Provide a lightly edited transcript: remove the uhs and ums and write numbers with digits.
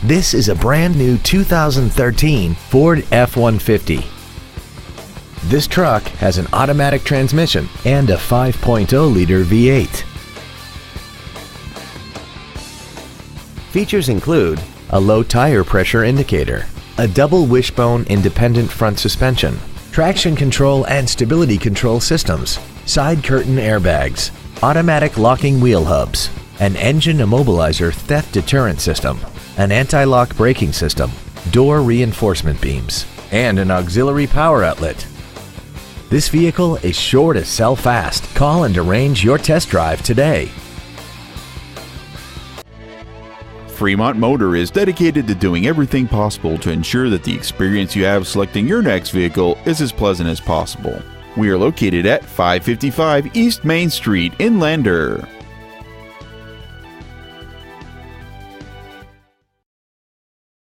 This is a brand new 2013 Ford F-150. This truck has an automatic transmission and a 5.0-liter V8. Features include a low tire pressure indicator, a double wishbone independent front suspension, traction control and stability control systems, side curtain airbags, automatic locking wheel hubs, an engine immobilizer theft deterrent system, an anti-lock braking system, door reinforcement beams, and an auxiliary power outlet. This vehicle is sure to sell fast. Call and arrange your test drive today. Fremont Motor is dedicated to doing everything possible to ensure that the experience you have selecting your next vehicle is as pleasant as possible. We are located at 555 East Main Street in Lander.